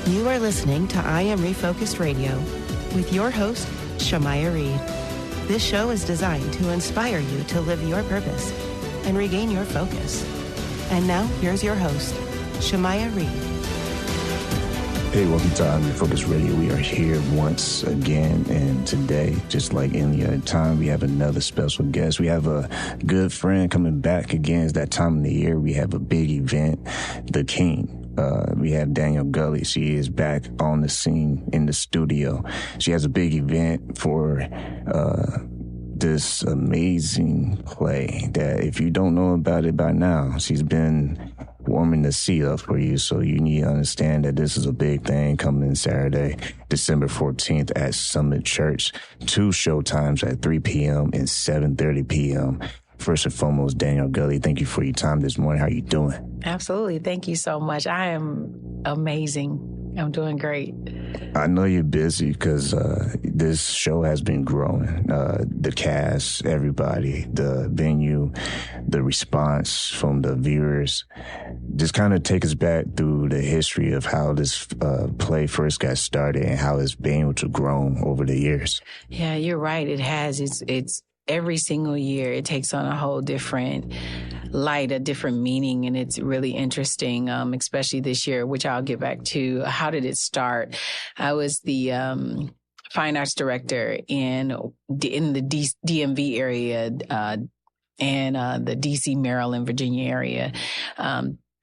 You are listening to I Am Refocused Radio with your host, Shamaya Reed. This show is designed to inspire you to live your purpose and regain your focus. And now, here's your host, Shamaya Reed. Hey, welcome to I Am Refocused Radio. We are here once again, and today, just like any other time, we have another special guest. We have a good friend coming back again. It's that time of the year. We have a big event, the King. We have Danielle Gulley. She is back on the scene in the studio. She has a big event for this amazing play that if you don't know about it by now, she's been warming the seat up for you. So you need to understand that this is a big thing coming in Saturday, December 14th at Summit Church. 2 show times at 3 p.m. and 7:30 p.m. First and foremost, Danielle Gulley, thank you for your time this morning. How are you doing? Absolutely. Thank you so much. I am amazing. I'm doing great. I know you're busy because this show has been growing. The cast, everybody, the venue, the response from the viewers. Just kind of take us back through the history of how this play first got started and how it's been able to grow over the years. Yeah, you're right. It has. It's every single year it takes on a whole different light, a different meaning, and it's really interesting, especially this year, which I'll get back to. How did it start? I was the fine arts director in the DMV area and the DC, Maryland, Virginia area.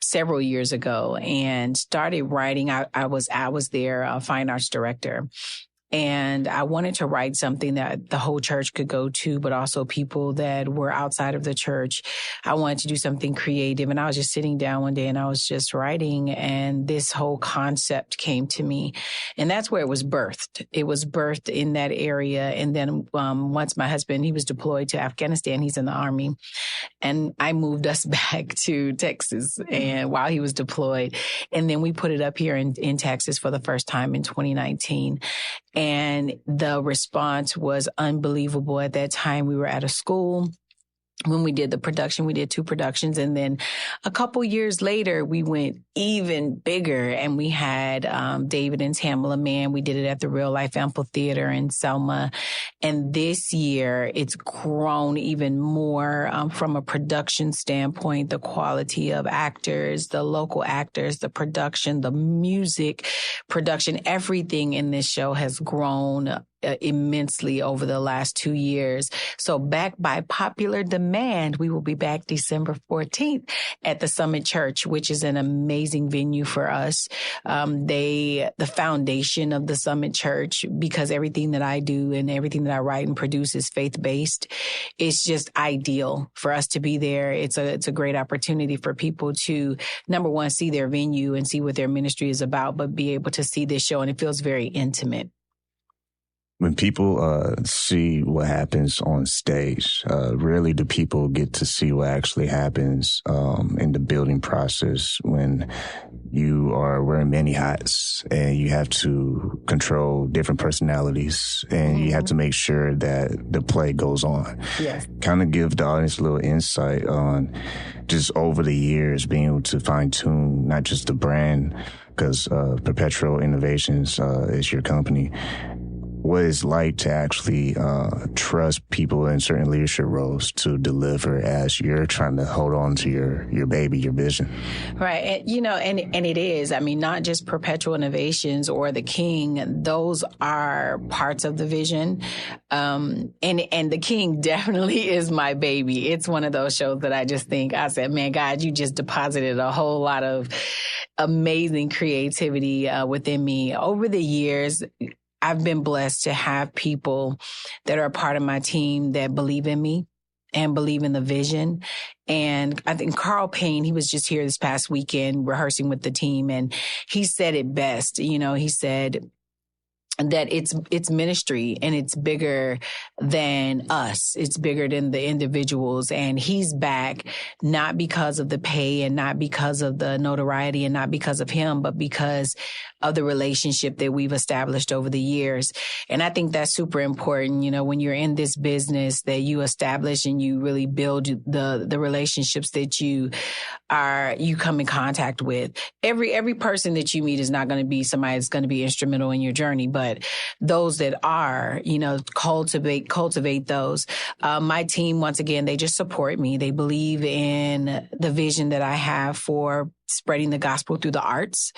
Several years ago, and started writing. I was there, a fine arts director. And I wanted to write something that the whole church could go to, but also people that were outside of the church. I wanted to do something creative. And I was just sitting down one day and I was just writing, and this whole concept came to me. And that's where it was birthed. It was birthed in that area. And then once my husband, he was deployed to Afghanistan, he's in the Army. And I moved us back to Texas and while he was deployed. And then we put it up here in Texas for the first time in 2019. And the response was unbelievable. At that time, we were at a school. When we did the production, we did 2 productions. And then a couple years later, we went even bigger and we had David and Tamala Mann. We did it at the Real Life Amphitheater in Selma. And this year, it's grown even more from a production standpoint, the quality of actors, the local actors, the production, the music production, everything in this show has grown immensely over the last 2 years. So back by popular demand, we will be back December 14th at the Summit Church, which is an amazing venue for us. The foundation of the Summit Church, because everything that I do and everything that I write and produce is faith-based, it's just ideal for us to be there. It's a great opportunity for people to, number one, see their venue and see what their ministry is about, but be able to see this show. And it feels very intimate. When people see what happens on stage, rarely do people get to see what actually happens in the building process when you are wearing many hats and you have to control different personalities and you have to make sure that the play goes on. Yes. Kind of give the audience a little insight on just over the years being able to fine-tune not just the brand, because Perpetualinnovations is your company, what it's like to actually trust people in certain leadership roles to deliver as you're trying to hold on to your baby, your vision. Right. And it is. I mean, not just Perpetualinnovations or the King. Those are parts of the vision. And the King definitely is my baby. It's one of those shows that I said, man, God, you just deposited a whole lot of amazing creativity within me. Over the years, I've been blessed to have people that are a part of my team that believe in me and believe in the vision. And I think Carl Payne, he was just here this past weekend rehearsing with the team, and he said it best. He said that it's ministry and it's bigger than us. It's bigger than the individuals. And he's back not because of the pay and not because of the notoriety and not because of him, but because of the relationship that we've established over the years. And I think that's super important, when you're in this business, that you establish and you really build the relationships that you you come in contact with. Every person that you meet is not going to be somebody that's going to be instrumental in your journey, but those that are, cultivate those. My team, once again, they just support me. They believe in the vision that I have for spreading the gospel through the arts.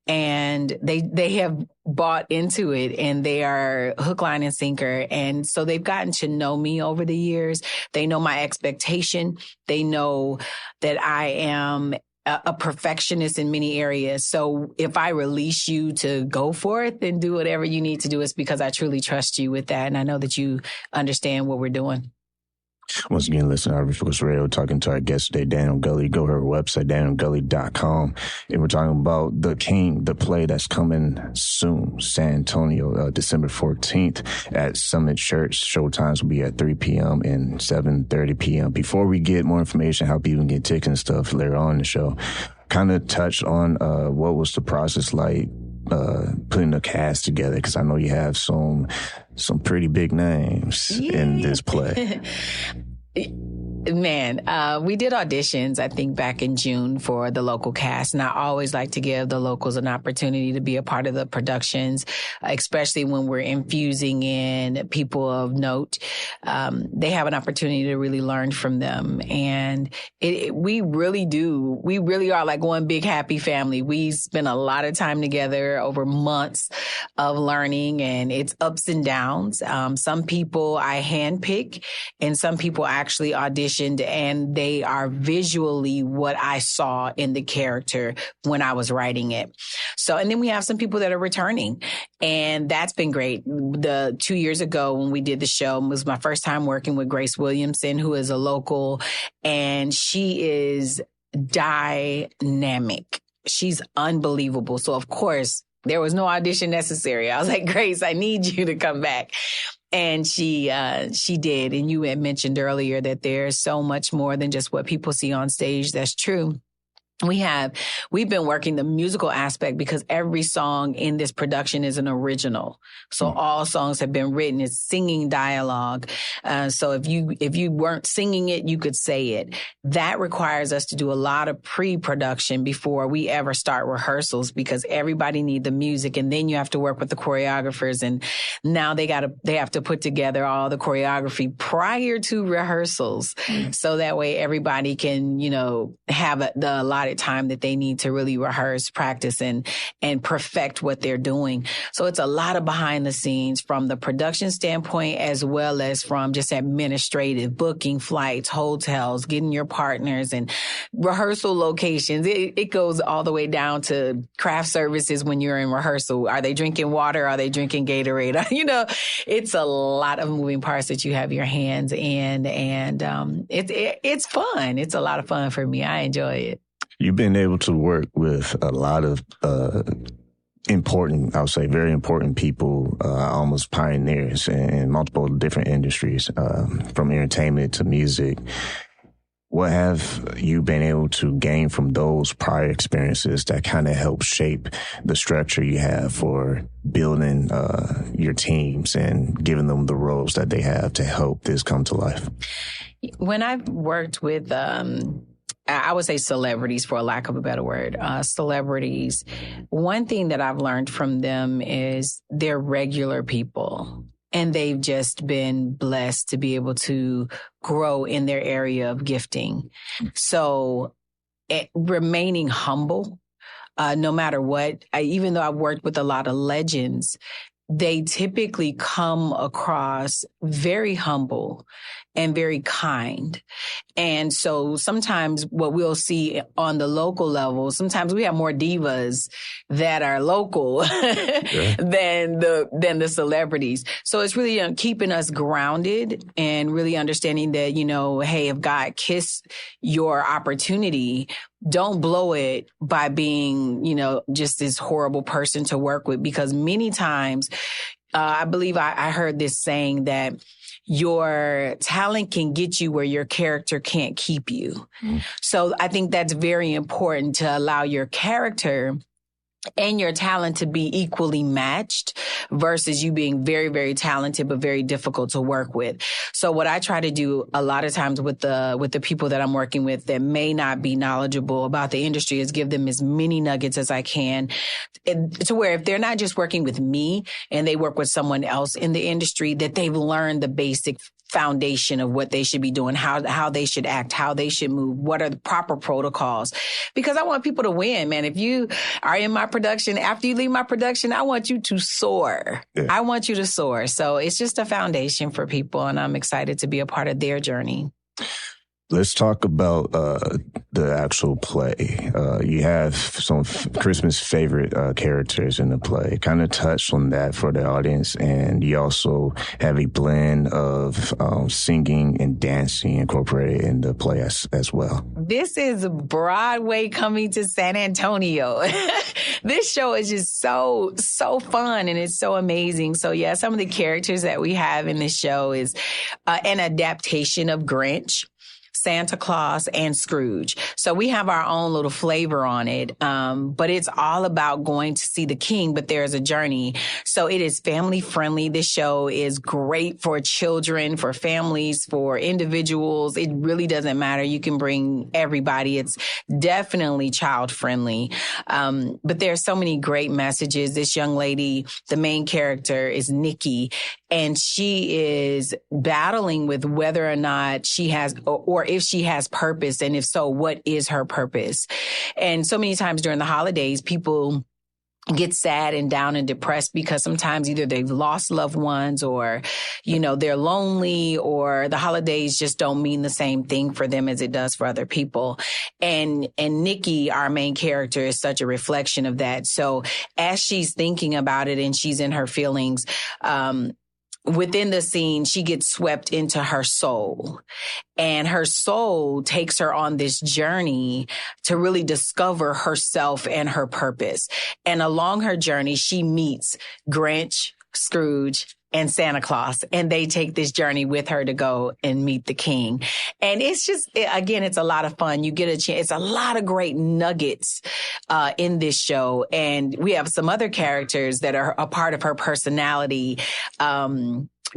And they have bought into it, and they are hook, line, and sinker. And so they've gotten to know me over the years. They know my expectation. They know that I am a perfectionist in many areas. So if I release you to go forth and do whatever you need to do, it's because I truly trust you with that. And I know that you understand what we're doing. Once again, listen to Focus Radio, talking to our guest today, Danielle Gulley. Go to her website, daniellegulley.com. And we're talking about The King, the play that's coming soon, San Antonio, December 14th at Summit Church. Showtimes will be at 3 p.m. and 7:30 p.m. Before we get more information, how people can get tickets and stuff later on in the show, kind of touch on what was the process like putting the cast together, because I know you have some pretty big names in this play. Man, we did auditions, I think, back in June for the local cast. And I always like to give the locals an opportunity to be a part of the productions, especially when we're infusing in people of note. They have an opportunity to really learn from them. And we really are like one big happy family. We spend a lot of time together over months of learning, and it's ups and downs. Some people I handpick, and some people actually audition, and they are visually what I saw in the character when I was writing it. So, and then we have some people that are returning, and that's been great. 2 years ago when we did the show, it was my first time working with Grace Williamson, who is a local, and she is dynamic. She's unbelievable. So of course, there was no audition necessary. I was like, Grace, I need you to come back. And she did. And you had mentioned earlier that there's so much more than just what people see on stage. That's true. We've been working the musical aspect, because every song in this production is an original. So all songs have been written. It's singing dialogue. So if you weren't singing it, you could say it. That requires us to do a lot of pre-production before we ever start rehearsals, because everybody needs the music, and then you have to work with the choreographers, and now they have to put together all the choreography prior to rehearsals. So that way everybody can, have the allotted time that they need to really rehearse, practice, and perfect what they're doing. So it's a lot of behind the scenes from the production standpoint, as well as from just administrative, booking flights, hotels, getting your partners, and rehearsal locations. It goes all the way down to craft services when you're in rehearsal. Are they drinking water? Are they drinking Gatorade? It's a lot of moving parts that you have your hands in, and it's fun. It's a lot of fun for me. I enjoy it. You've been able to work with a lot of important, I would say very important people, almost pioneers in multiple different industries, from entertainment to music. What have you been able to gain from those prior experiences that kind of help shape the structure you have for building your teams and giving them the roles that they have to help this come to life? When I've worked with I would say celebrities, for a lack of a better word, celebrities, one thing that I've learned from them is they're regular people, and they've just been blessed to be able to grow in their area of gifting. So remaining humble, no matter what, even though I've worked with a lot of legends, they typically come across very humble and very kind. And so sometimes what we'll see on the local level, sometimes we have more divas that are local than the celebrities. So it's really keeping us grounded and really understanding that, hey, if God kissed your opportunity, don't blow it by being, just this horrible person to work with. Because many times, I believe I heard this saying that your talent can get you where your character can't keep you. So I think that's very important, to allow your character and your talent to be equally matched versus you being very, very talented, but very difficult to work with. So what I try to do a lot of times with the people that I'm working with that may not be knowledgeable about the industry is give them as many nuggets as I can, to where if they're not just working with me and they work with someone else in the industry, that they've learned the basic foundation of what they should be doing, how they should act, how they should move, what are the proper protocols. Because I want people to win, man. If you are in my production, after you leave my production, I want you to soar. Yeah. I want you to soar. So it's just a foundation for people, and I'm excited to be a part of their journey. Let's talk about the actual play. You have some Christmas favorite characters in the play. Kind of touch on that for the audience. And you also have a blend of singing and dancing incorporated in the play as well. This is Broadway coming to San Antonio. This show is just so fun, and it's so amazing. So, yeah, some of the characters that we have in this show is an adaptation of Grinch, Santa Claus, and Scrooge. So we have our own little flavor on it. But it's all about going to see the king, but there's a journey. So it is family friendly. This show is great for children, for families, for individuals. It really doesn't matter. You can bring everybody. It's definitely child friendly. But there's so many great messages. This young lady, the main character, is Nikki, and she is battling with whether or not she has, or if she has purpose, and if so, what is her purpose? And so many times during the holidays, people get sad and down and depressed because sometimes either they've lost loved ones, or, you know, they're lonely, or the holidays just don't mean the same thing for them as it does for other people. And Nikki, our main character, is such a reflection of that. So as she's thinking about it and she's in her feelings, within the scene, she gets swept into her soul, and her soul takes her on this journey to really discover herself and her purpose. And along her journey, she meets Grinch, Scrooge, and Santa Claus, and they take this journey with her to go and meet the king. And it's just, again, it's a lot of fun. You get a chance. It's a lot of great nuggets in this show. And we have some other characters that are a part of her personality.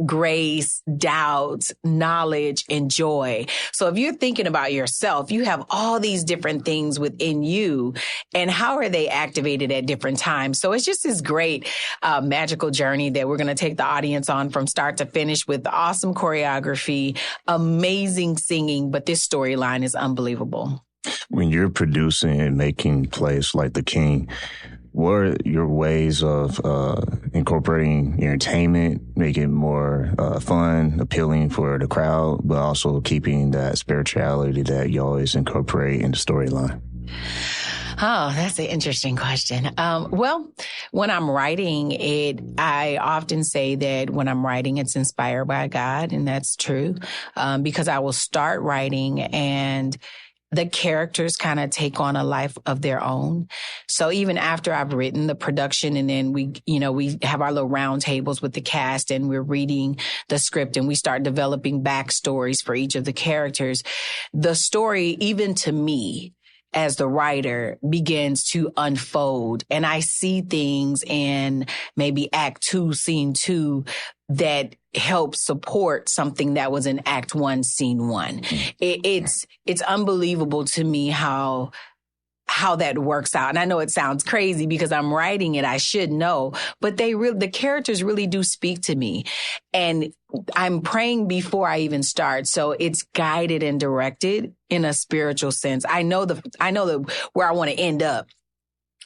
Grace, doubt, knowledge, and joy. So if you're thinking about yourself, you have all these different things within you, and how are they activated at different times? So it's just this great magical journey that we're going to take the audience on from start to finish with awesome choreography, amazing singing, but this storyline is unbelievable. When you're producing and making plays like The King, what are your ways of incorporating entertainment, making it more fun, appealing for the crowd, but also keeping that spirituality that you always incorporate in the storyline? Oh, that's an interesting question. Well, when I'm writing it, I often say that when I'm writing, it's inspired by God, and that's true, because I will start writing and the characters kind of take on a life of their own. So even after I've written the production, and then we have our little round tables with the cast, and we're reading the script, and we start developing backstories for each of the characters, the story, even to me as the writer, begins to unfold. And I see things in maybe Act 2, Scene 2, that help support something that was in Act 1, Scene 1. It's unbelievable to me how that works out. And I know it sounds crazy because I'm writing it, I should know, but the characters really do speak to me. And I'm praying before I even start. So it's guided and directed in a spiritual sense. I know where I want to end up,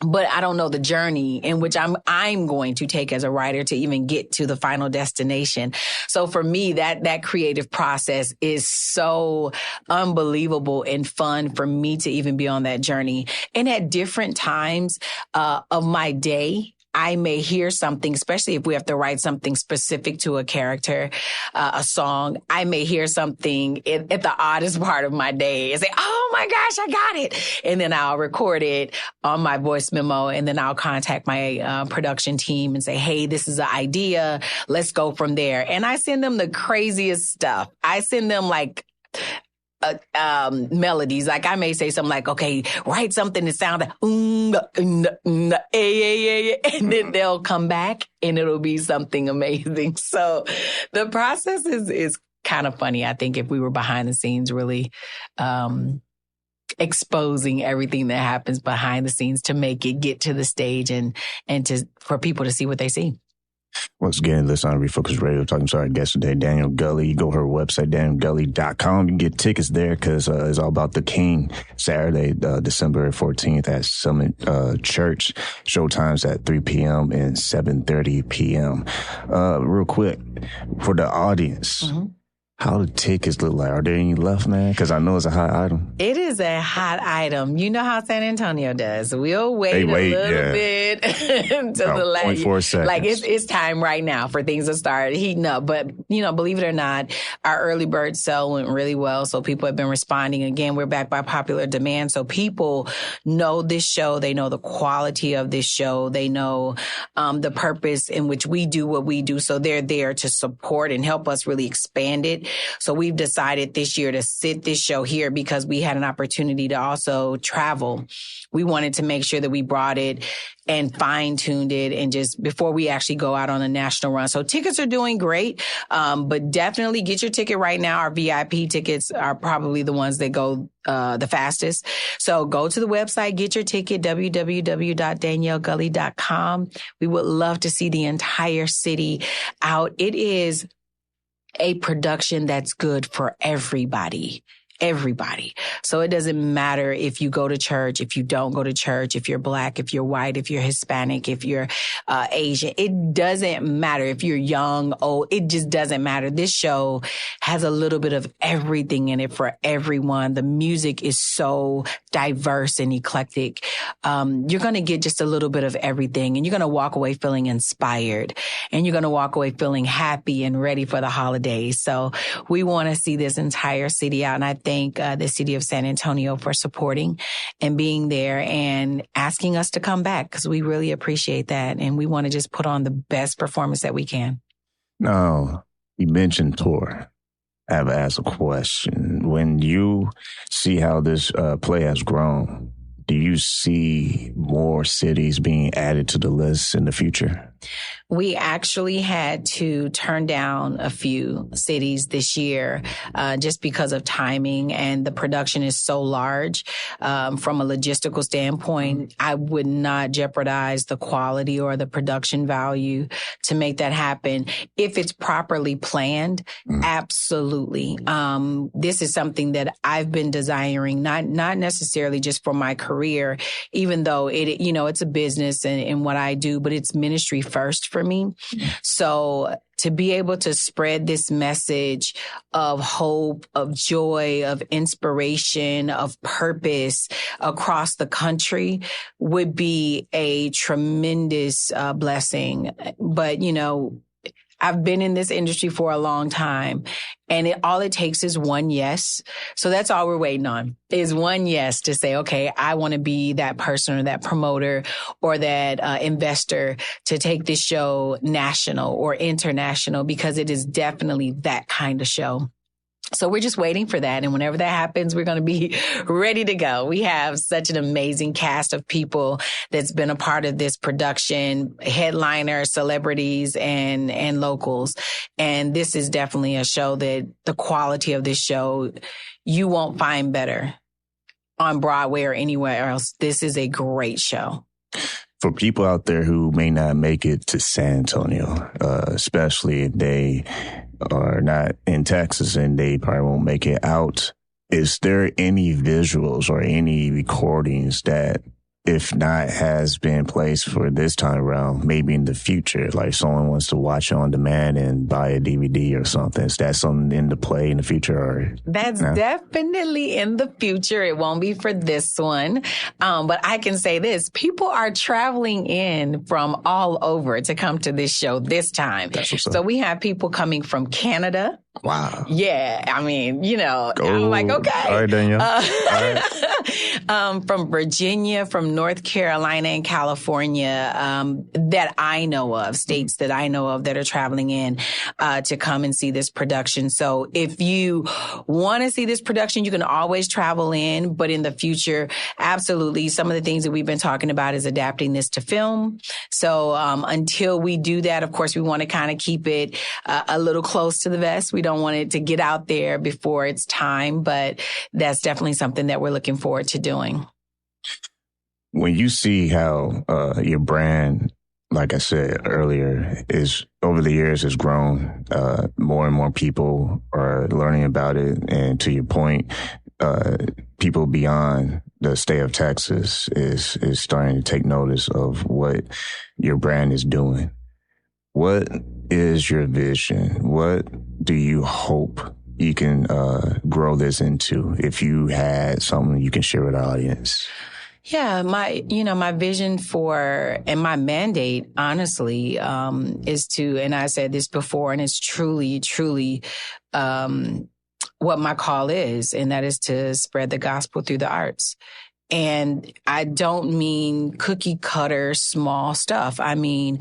but I don't know the journey in which I'm going to take as a writer to even get to the final destination. So for me, that creative process is so unbelievable and fun for me to even be on that journey. And at different times of my day, I may hear something, especially if we have to write something specific to a character, a song. I may hear something at the oddest part of my day and say, oh my gosh, I got it. And then I'll record it on my voice memo, and then I'll contact my production team and say, hey, this is an idea. Let's go from there. And I send them the craziest stuff. I send them like melodies. Like I may say something like, okay, write something that sounds like, and then they'll come back and it'll be something amazing. So the process is kind of funny. I think if we were behind the scenes, really, exposing everything that happens behind the scenes to make it get to the stage and for people to see what they see. Once again, listen on Refocus Radio, talking to our guest today, Danielle Gulley. You go to her website, daniellegulley.com. You can get tickets there because it's all about the King. Saturday, December 14th at Summit Church. Showtimes at 3 p.m. and 7:30 p.m. Real quick, for the audience, how the tickets look like? Are there any left, man? Because I know it's a hot item. It is a hot item. You know how San Antonio does. We'll wait a little bit until the last 0.4 seconds. Like it's time right now for things to start heating up. But, you know, believe it or not, our early bird sale went really well. So people have been responding. Again, we're back by popular demand. So people know this show. They know the quality of this show. They know the purpose in which we do what we do. So they're there to support and help us really expand it. So we've decided this year to sit this show here because we had an opportunity to also travel. We wanted to make sure that we brought it and fine-tuned it and just before we actually go out on a national run. So tickets are doing great, but definitely get your ticket right now. Our VIP tickets are probably the ones that go the fastest. So go to the website, get your ticket, www.daniellegulley.com. We would love to see the entire city out. It is a production that's good for everybody. Everybody. So it doesn't matter if you go to church, if you don't go to church, if you're Black, if you're white, if you're Hispanic, if you're Asian. It doesn't matter if you're young, old. It just doesn't matter. This show has a little bit of everything in it for everyone. The music is so diverse and eclectic. You're going to get just a little bit of everything, and you're going to walk away feeling inspired, and you're going to walk away feeling happy and ready for the holidays. So we want to see this entire city out, and I thank the city of San Antonio for supporting and being there and asking us to come back because we really appreciate that. And we want to just put on the best performance that we can. Now, you mentioned tour. I have asked a question. When you see how this play has grown, do you see more cities being added to the list in the future? We actually had to turn down a few cities this year just because of timing, and the production is so large. From a logistical standpoint, I would not jeopardize the quality or the production value to make that happen. If it's properly planned, absolutely. This is something that I've been desiring, not necessarily just for my career, even though it's a business and what I do, but it's ministry first for me. So to be able to spread this message of hope, of joy, of inspiration, of purpose across the country would be a tremendous blessing. But, I've been in this industry for a long time, and all it takes is one yes. So that's all we're waiting on is one yes to say, okay, I want to be that person or that promoter or that investor to take this show national or international, because it is definitely that kind of show. So we're just waiting for that. And whenever that happens, we're going to be ready to go. We have such an amazing cast of people that's been a part of this production, headliners, celebrities, and locals. And this is definitely a show that the quality of this show, you won't find better on Broadway or anywhere else. This is a great show. For people out there who may not make it to San Antonio, especially if they are not in Texas and they probably won't make it out, is there any visuals or any recordings that, if not has been placed for this time around, maybe in the future, like someone wants to watch it on demand and buy a DVD or something? Is that something in the play in the future? Or that's definitely in the future. It won't be for this one. But I can say this, people are traveling in from all over to come to this show this time. So we have people coming from Canada. Wow. Yeah. I mean, I'm like, okay. All right, Danielle. From Virginia, from North Carolina and California, that I know of, states that I know of that are traveling in to come and see this production. So if you want to see this production, you can always travel in. But in the future, absolutely, some of the things that we've been talking about is adapting this to film. So until we do that, of course, we want to kind of keep it a little close to the vest. We don't want it to get out there before it's time, but that's definitely something that we're looking forward to doing. When you see how your brand, like I said earlier, is over the years has grown, more and more people are learning about it. And to your point, people beyond the state of Texas is starting to take notice of what your brand is doing. What is your vision? What do you hope you can grow this into? If you had something you can share with our audience. Yeah, my vision for and my mandate, honestly, is to, and I said this before, and it's truly, truly what my call is, and that is to spread the gospel through the arts. And I don't mean cookie cutter small stuff. I mean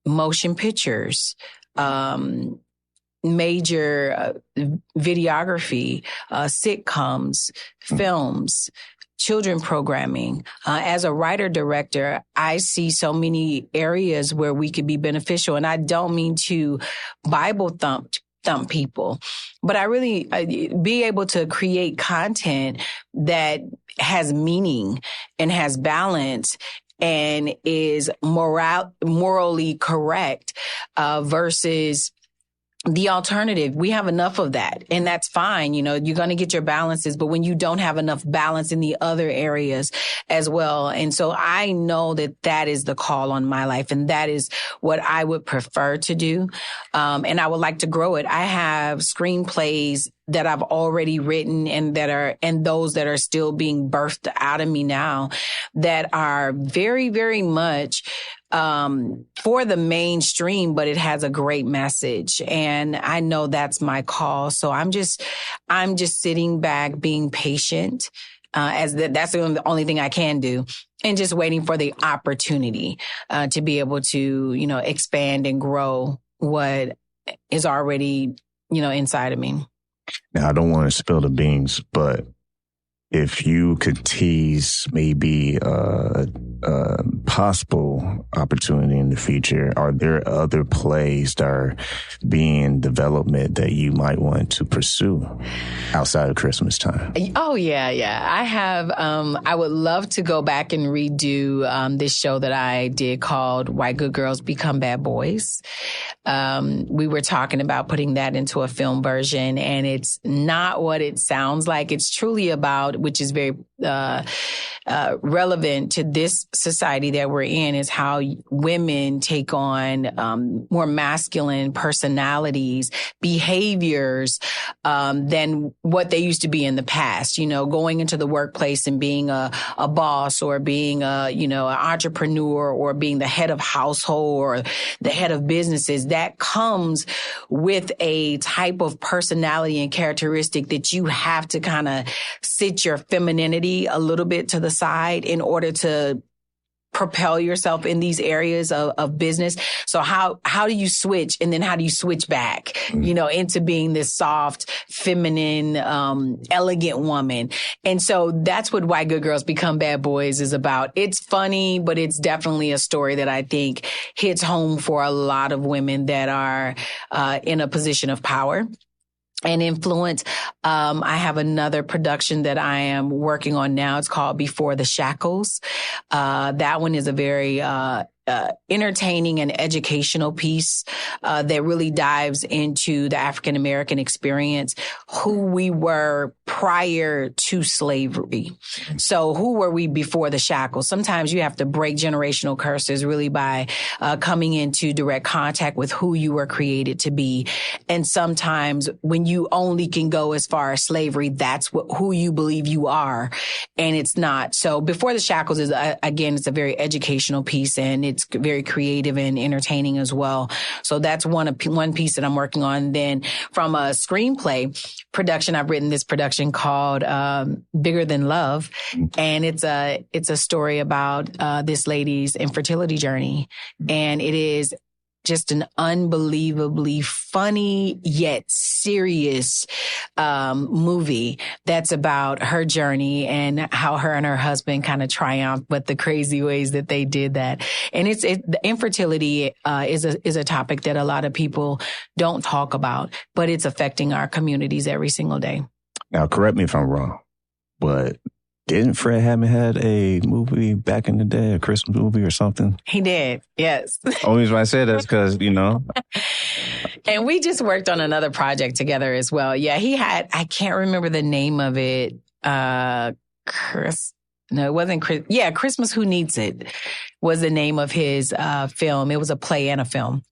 motion pictures, major videography, sitcoms, films, children programming. As a writer-director, I see so many areas where we could be beneficial. And I don't mean to Bible thump people, but I really be able to create content that has meaning and has balance and is morally correct versus the alternative. We have enough of that, and that's fine. You're going to get your balances, but when you don't have enough balance in the other areas as well. And so I know that is the call on my life, and that is what I would prefer to do. And I would like to grow it. I have screenplays that I've already written and those that are still being birthed out of me now that are very, very much for the mainstream, but it has a great message. And I know that's my call. So I'm just sitting back, being patient, that's the only thing I can do, and just waiting for the opportunity to be able to, expand and grow what is already, inside of me. Now, I don't want to spill the beans, but if you could tease maybe a possible opportunity in the future, are there other plays that are being in development that you might want to pursue outside of Christmas time? Oh, yeah. I have, I would love to go back and redo this show that I did called Why Good Girls Become Bad Boys. We were talking about putting that into a film version, and it's not what it sounds like. It's truly about, which is very relevant to this society that we're in, is how women take on more masculine personalities, behaviors than what they used to be in the past. Going into the workplace and being a boss, or being an entrepreneur, or being the head of household or the head of businesses. That comes with a type of personality and characteristic that you have to kind of sit your femininity a little bit to the side in order to propel yourself in these areas of business. So how do you switch, and then how do you switch back, into being this soft, feminine, elegant woman? And so that's what Why Good Girls Become Bad Boys is about. It's funny, but it's definitely a story that I think hits home for a lot of women that are in a position of power and influence. I have another production that I am working on now. It's called Before the Shackles. That one is a very entertaining and educational piece that really dives into the African American experience, who we were prior to slavery. So who were we before the shackles? Sometimes you have to break generational curses really by coming into direct contact with who you were created to be. And sometimes when you only can go as far as slavery, that's who you believe you are, and it's not. So Before the Shackles is, again, it's a very educational piece, and it's very creative and entertaining as well. So that's one piece that I'm working on. Then from a screenplay production, I've written this production called Bigger Than Love. And it's a story about this lady's infertility journey. And it is just an unbelievably funny yet serious movie that's about her journey and how her and her husband kind of triumphed, but the crazy ways that they did that. And the infertility is a topic that a lot of people don't talk about, but it's affecting our communities every single day. Now, correct me if I'm wrong, but didn't Fred Hammond had a movie back in the day, a Christmas movie or something? He did, yes. Only reason I said that's because, And we just worked on another project together as well. Yeah, he had, I can't remember the name of it. No, it wasn't Chris. Yeah, Christmas Who Needs It was the name of his film. It was a play and a film,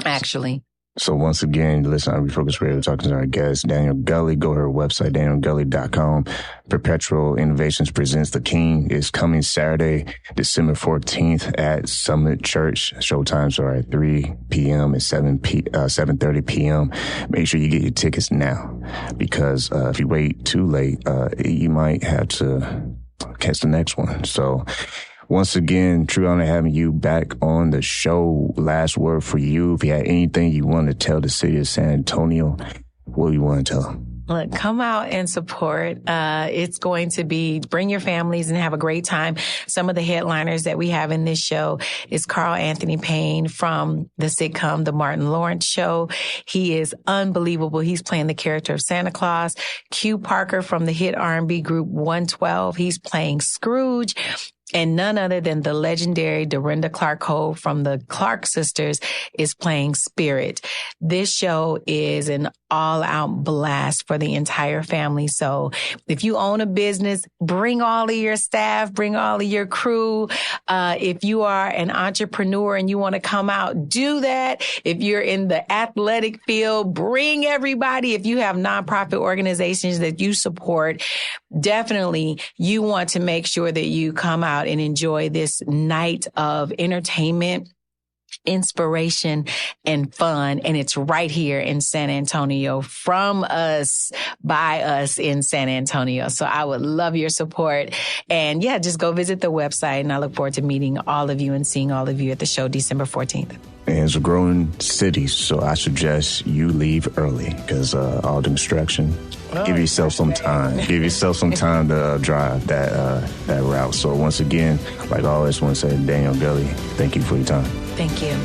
actually. So once again, listen, I'm Refocus Radio, talking to our guest, Danielle Gulley. Go to her website, daniellegulley.com. Perpetualinnovations presents The King is coming Saturday, December 14th at Summit Church. Showtimes are at 3 p.m. and 7:30 p.m. Make sure you get your tickets now, because if you wait too late, you might have to catch the next one. So once again, true honor having you back on the show. Last word for you. If you had anything you want to tell the city of San Antonio, what do you want to tell them? Look, come out and support. It's going to be bring your families and have a great time. Some of the headliners that we have in this show is Carl Anthony Payne from the sitcom The Martin Lawrence Show. He is unbelievable. He's playing the character of Santa Claus. Q Parker from the hit R&B group 112. He's playing Scrooge. And none other than the legendary Dorinda Clark-Cole from the Clark Sisters is playing Spirit. This show is an all-out blast for the entire family. So if you own a business, bring all of your staff, bring all of your crew. If you are an entrepreneur and you want to come out, do that. If you're in the athletic field, bring everybody. If you have nonprofit organizations that you support, definitely you want to make sure that you come out and enjoy this night of entertainment, inspiration, and fun. And it's right here in San Antonio, from us, by us in San Antonio. So I would love your support. And yeah, just go visit the website. And I look forward to meeting all of you and seeing all of you at the show December 14th. And it's a growing city, so I suggest you leave early, because all the construction. Give yourself some time. Give yourself some time to drive that route. So once again, like I always want to say, Danielle Gulley, thank you for your time. Thank you.